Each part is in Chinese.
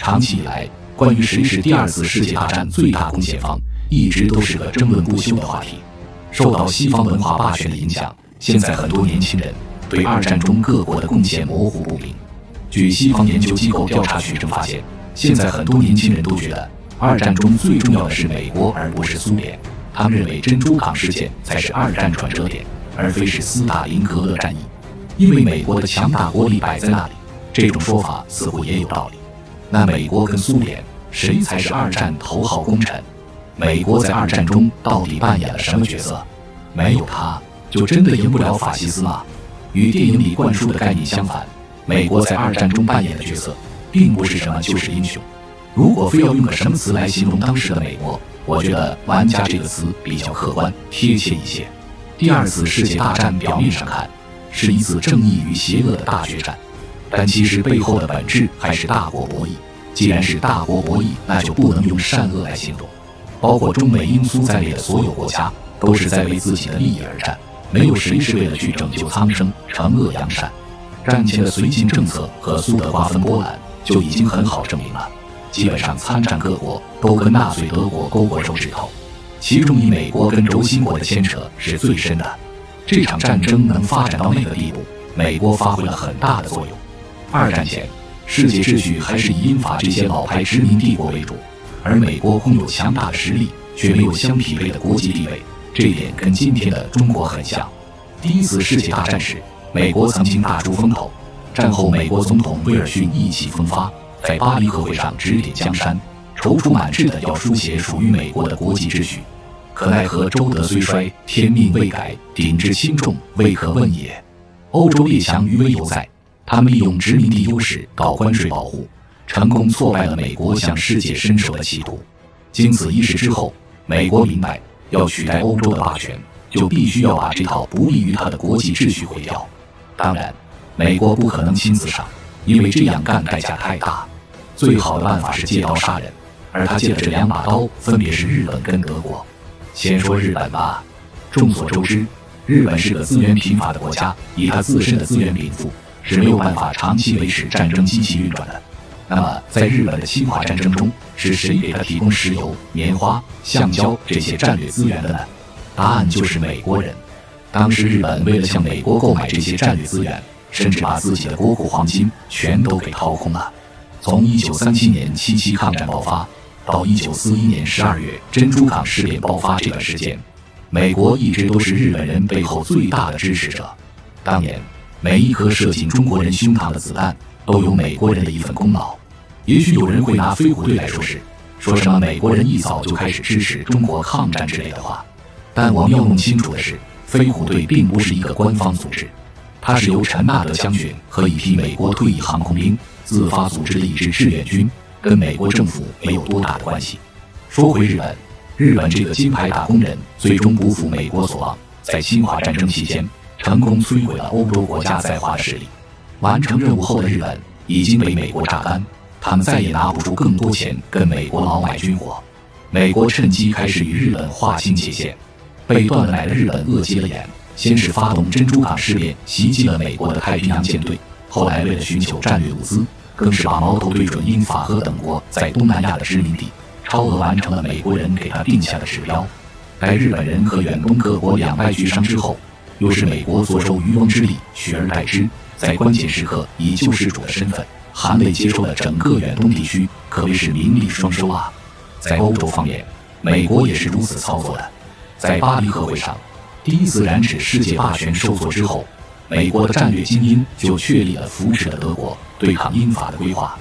长期以来，关于谁是第二次世界大战最大贡献方，一直都是个争论不休的话题。受到西方文化霸权的影响，现在很多年轻人对二战中各国的贡献模糊不明。据西方研究机构调查取证发现，现在很多年轻人都觉得二战中最重要的是美国而不是苏联，他们认为珍珠港事件才是二战转折点，而非是斯大林格勒战役，因为美国的强大国力摆在那里。这种说法似乎也有道理。那美国跟苏联谁才是二战头号功臣？美国在二战中到底扮演了什么角色？没有他就真的赢不了法西斯吗？与电影里灌输的概念相反，美国在二战中扮演的角色并不是什么救世英雄。如果非要用个什么词来形容当时的美国，我觉得玩家这个词比较客观贴切一些。第二次世界大战表面上看是一次正义与邪恶的大决战，但其实背后的本质还是大国博弈。既然是大国博弈，那就不能用善恶来形容。包括中美英苏在内的所有国家都是在为自己的利益而战，没有谁是为了去拯救苍生、惩恶扬善。战前的绥靖政策和苏德瓜分波兰就已经很好证明了，基本上参战各国都跟纳粹德国勾过手指头，其中以美国跟轴心国的牵扯是最深的。这场战争能发展到那个地步，美国发挥了很大的作用。二战前，世界秩序还是以英法这些老牌殖民帝国为主，而美国空有强大的实力，却没有相匹配的国际地位，这一点跟今天的中国很像。第一次世界大战时，美国曾经大出风头，战后美国总统威尔逊意气风发，在巴黎和会上指点江山，踌躇满志地要书写属于美国的国际秩序。可奈何周德虽衰，天命未改，鼎之轻重，未可问也。欧洲列强余威犹在，他们利用殖民地优势搞关税保护，成功挫败了美国向世界伸手的企图。经此一事之后，美国明白要取代欧洲的霸权，就必须要把这套不利于他的国际秩序毁掉。当然，美国不可能亲自上，因为这样干代价太大。最好的办法是借刀杀人，而他借的这两把刀分别是日本跟德国。先说日本吧，众所周知，日本是个资源贫乏的国家，以它自身的资源禀赋是没有办法长期维持战争机器运转的。那么在日本的侵华战争中，是谁给他提供石油、棉花、橡胶这些战略资源的呢？答案就是美国人。当时日本为了向美国购买这些战略资源，甚至把自己的国库黄金全都给掏空了。从1937年7.7抗战爆发到1941年12月珍珠港事变爆发这段时间，美国一直都是日本人背后最大的支持者。当年每一颗射进中国人胸膛的子弹都有美国人的一份功劳。也许有人会拿飞虎队来说什么美国人一早就开始支持中国抗战之类的话，但我们要弄清楚的是，飞虎队并不是一个官方组织，它是由陈纳德将军和一批美国退役航空兵自发组织的一支志愿军，跟美国政府没有多大的关系。说回日本，日本这个金牌打工人最终不负美国所望，在侵华战争期间成功摧毁了欧洲国家在华的势力。完成任务后的日本已经被美国榨干，他们再也拿不出更多钱跟美国老买军火。美国趁机开始与日本划清界限，被断了奶的日本饿急了眼，先是发动珍珠港事变，袭击了美国的太平洋舰队，后来为了寻求战略物资，更是把矛头对准英法荷等国在东南亚的殖民地，超额完成了美国人给他定下的指标。待日本人和远东各国两败俱伤之后，又是美国坐收渔翁之利，取而代之，在关键时刻以救世主的身份含泪接收了整个远东地区，可谓是名利双收啊。在欧洲方面，美国也是如此操作的。在巴黎和会上，第一次染指世界霸权受挫之后，美国的战略精英就确立了扶持了德国对抗英法的规划。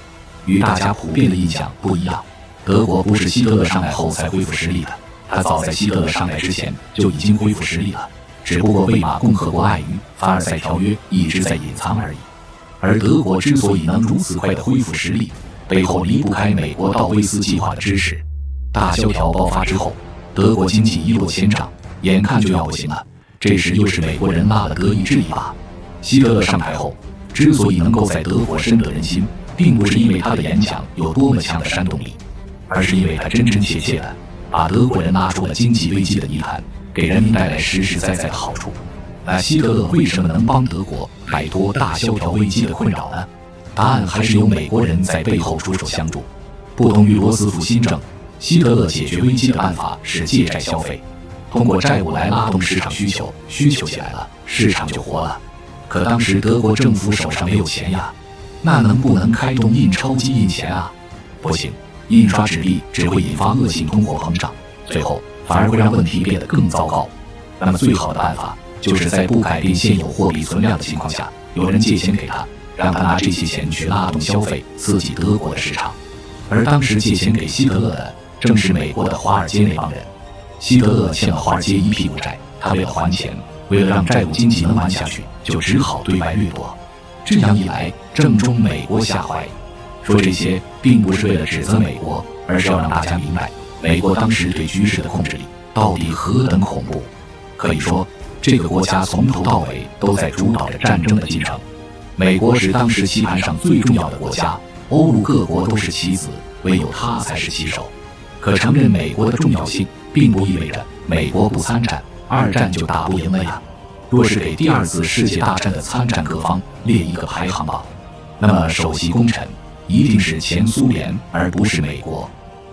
与大家普遍的印象不一样，德国不是希特勒上来后才恢复实力的，他早在希特勒上来之前就已经恢复实力了，只不过魏玛共和国碍于凡尔赛条约一直在隐藏而已。而德国之所以能如此快的恢复实力，背后离不开美国道威斯计划的支持。大萧条爆发之后，德国经济一落千丈，眼看就要不行了，这时又是美国人拉了德意志一把。希特勒上台后之所以能够在德国深得人心，并不是因为他的演讲有多么强的煽动力，而是因为他真真切切的把德国人拉出了经济危机的泥潭，给人民带来实实在在的好处。那希特勒为什么能帮德国摆脱大萧条危机的困扰呢？答案还是由美国人在背后出手相助。不同于罗斯福新政，希特勒解决危机的办法是借债消费，通过债务来拉动市场需求，需求起来了，市场就活了。可当时德国政府手上没有钱呀，那能不能开动印钞机印钱啊？不行，印刷纸币只会引发恶性通货膨胀，最后反而会让问题变得更糟糕。那么最好的办法就是在不改变现有货币存量的情况下，有人借钱给他，让他拿这些钱去拉动消费，刺激德国的市场。而当时借钱给希特勒的正是美国的华尔街那帮人。希特勒欠了华尔街一屁股债，他为了还钱，为了让债务经济能玩下去，就只好对外掠夺。这样一来，正中美国下怀。说这些并不是为了指责美国，而是要让大家明白美国当时对局势的控制力到底何等恐怖。可以说，这个国家从头到尾都在主导着战争的进程。美国是当时棋盘上最重要的国家，欧陆各国都是棋子，唯有他才是棋手。可承认美国的重要性，并不意味着美国不参战，二战就打不赢了呀。若是给第二次世界大战的参战各方列一个排行榜，那么首席功臣一定是前苏联，而不是美国。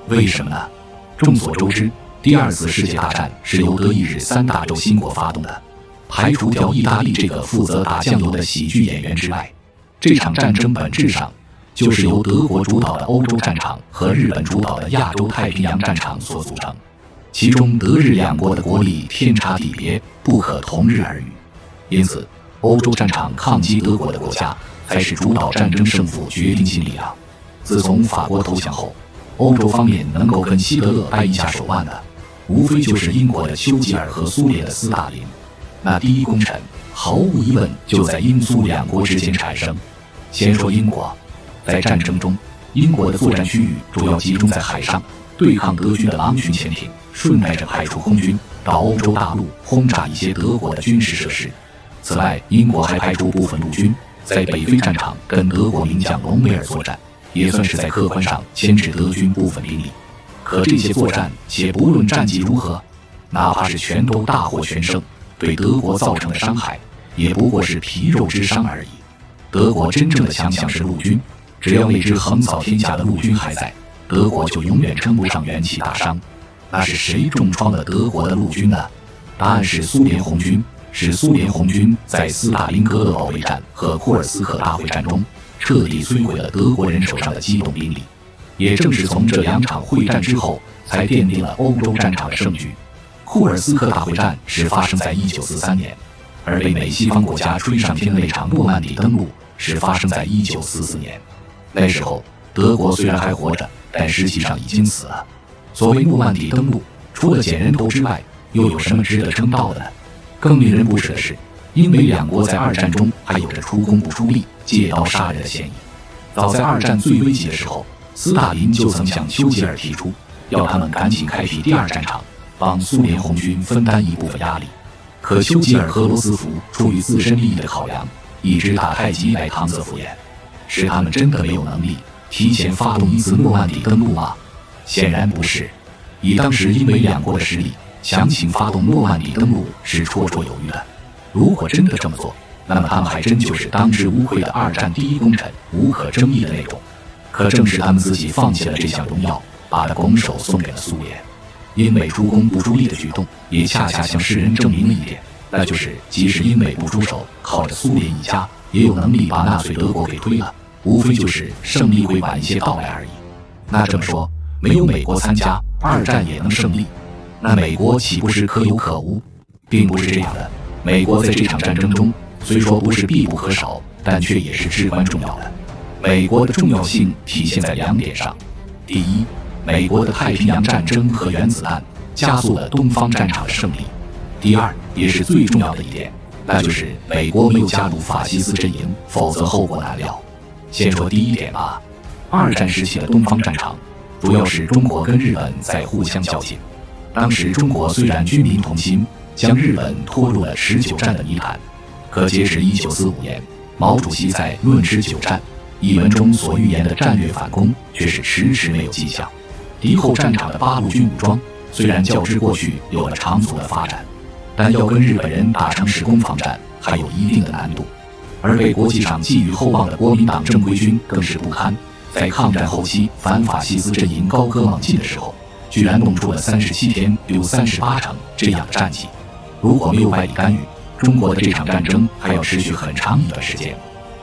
为什么呢？众所周知，第二次世界大战是由德意日三大洲新国发动的。排除掉意大利这个负责打酱油的喜剧演员之外，这场战争本质上就是由德国主导的欧洲战场和日本主导的亚洲太平洋战场所组成。其中德日两国的国力天差地别，不可同日而语。因此，欧洲战场抗击德国的国家才是主导战争胜负决定性力量。自从法国投降后，欧洲方面能够跟希特勒掰一下手腕的，无非就是英国的丘吉尔和苏联的斯大林。那第一功臣毫无疑问就在英苏两国之间产生。先说英国，在战争中，英国的作战区域主要集中在海上，对抗德军的狼群潜艇，顺带着派出空军到欧洲大陆轰炸一些德国的军事设施。此外，英国还派出部分陆军在北非战场跟德国名将隆美尔作战，也算是在客观上牵制德军部分兵力。可这些作战，且不论战绩如何，哪怕是全都大获全胜，对德国造成的伤害也不过是皮肉之伤而已。德国真正的强项是陆军，只要那支横扫天下的陆军还在，德国就永远称不上元气大伤。那是谁重创了德国的陆军呢？答案是苏联红军。是苏联红军在斯大林格勒保卫战和库尔斯克大会战中彻底摧毁了德国人手上的机动兵力。也正是从这两场会战之后，才奠定了欧洲战场的胜局。库尔斯克大会战是发生在1943年，而被美西方国家吹上天的那场诺曼底登陆是发生在1944年。那时候德国虽然还活着，但实际上已经死了。所谓诺曼底登陆，除了捡人头之外，又有什么值得称道的呢？更令人不舍的是，英美两国在二战中还有着出工不出力、借刀杀人的嫌疑。早在二战最危急的时候，斯大林就曾向丘吉尔提出，要他们赶紧开辟第二战场，帮苏联红军分担一部分压力。可丘吉尔和罗斯福出于自身利益的考量，一直打太极来搪塞敷衍。是他们真的没有能力提前发动一次诺曼底登陆吗？显然不是。以当时英美两国的实力，强行发动诺曼底登陆是绰绰有余的。如果真的这么做，那么他们还真就是当之无愧的二战第一功臣，无可争议的那种。可正是他们自己放弃了这项荣耀，把它拱手送给了苏联。英美出工不出力的举动，也恰恰向世人证明了一点，那就是即使英美不出手，靠着苏联一家，也有能力把纳粹德国给推了，无非就是胜利会晚一些到来而已。那这么说，没有美国参加，二战也能胜利？那美国岂不是可有可无？并不是这样的。美国在这场战争中，虽说不是必不可少，但却也是至关重要的。美国的重要性体现在两点上：第一，美国的太平洋战争和原子弹加速了东方战场的胜利；第二，也是最重要的一点，那就是美国没有加入法西斯阵营，否则后果难料。先说第一点吧。二战时期的东方战场，主要是中国跟日本在互相较劲。当时中国虽然军民同心，将日本拖入了持久战的泥潭，可截止1945年，毛主席在《论持久战》一文中所预言的战略反攻却是迟迟没有迹象。敌后战场的八路军武装虽然较之过去有了长足的发展，但要跟日本人打成是攻防战还有一定的难度。而被国际上寄予厚望的国民党正规军更是不堪。在抗战后期，反法西斯阵营高歌猛进的时候，居然弄出了37天丢38城这样的战绩。如果没有外力干预，中国的这场战争还要持续很长一段时间。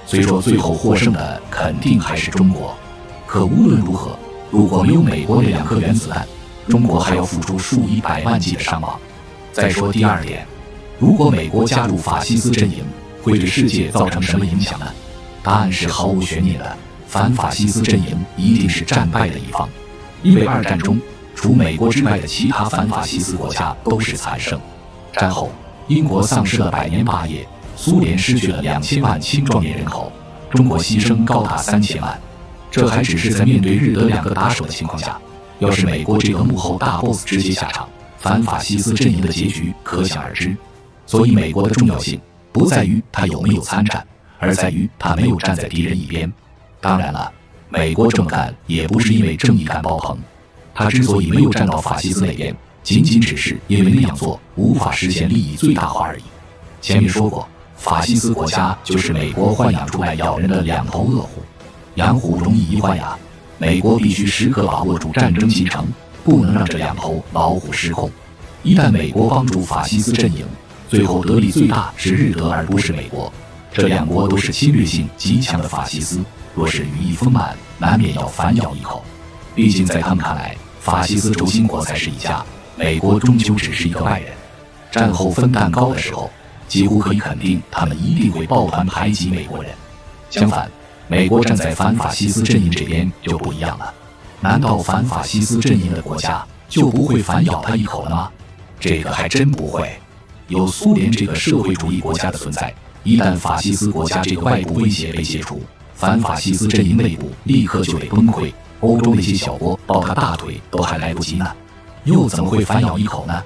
虽说最后获胜的肯定还是中国，可无论如何，如果没有美国那2颗原子弹，中国还要付出数以百万计的伤亡。再说第二点，如果美国加入法西斯阵营，会对世界造成什么影响呢？答案是毫无悬念的，反法西斯阵营一定是战败的一方。因为二战中，除美国之外的其他反法西斯国家都是惨胜。战后，英国丧失了百年霸业，苏联失去了2000万青壮年人口，中国牺牲高达3000万。这还只是在面对日德2个打手的情况下，要是美国这个幕后大 boss 直接下场，反法西斯阵营的结局可想而知。所以美国的重要性不在于他有没有参战，而在于他没有站在敌人一边。当然了，美国这么干也不是因为正义感爆棚，他之所以没有站到法西斯那边，仅仅只是因为那样做无法实现利益最大化而已。前面说过，法西斯国家就是美国豢养出来咬人的2头恶虎，养虎容易一豢呀，美国必须时刻把握住战争进程，不能让这2头老虎失控。一旦美国帮助法西斯阵营，最后得利最大是日德而不是美国，这2国都是侵略性极强的法西斯，若是羽翼丰满，难免要反咬一口。毕竟在他们看来，法西斯轴心国才是一家，美国终究只是一个外人。战后分蛋糕的时候，几乎可以肯定他们一定会抱团排挤美国人。相反，美国站在反法西斯阵营这边就不一样了。难道反法西斯阵营的国家就不会反咬他一口了吗？这个还真不会。有苏联这个社会主义国家的存在，一旦法西斯国家这个外部威胁被解除，反法西斯阵营内部立刻就得崩溃，欧洲那些小国抱他大腿都还来不及呢，又怎么会反咬一口呢？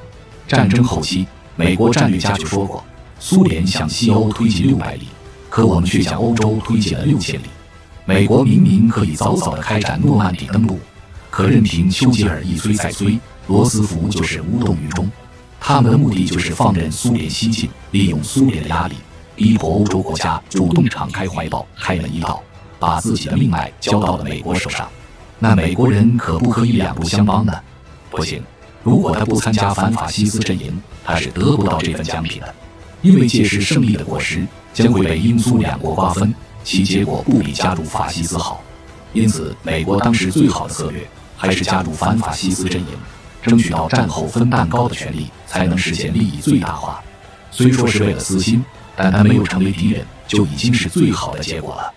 战争后期，美国战略家就说过，苏联向西欧推进600里，可我们却向欧洲推进了6000里。美国明明可以早早地开展诺曼底登陆，可任凭丘吉尔一催再催，罗斯福就是无动于衷。他们的目的就是放任苏联西进，利用苏联的压力，逼迫欧洲国家主动敞开怀抱，开门一道，把自己的命脉交到了美国手上。那美国人可不可以两不相帮呢？不行，如果他不参加反法西斯阵营，他是得不到这份奖品的，因为届时胜利的果实将会被英苏2国瓜分，其结果不比加入法西斯好。因此，美国当时最好的策略还是加入反法西斯阵营，争取到战后分蛋糕的权利，才能实现利益最大化。虽说是为了私心，但他没有成为敌人，就已经是最好的结果了。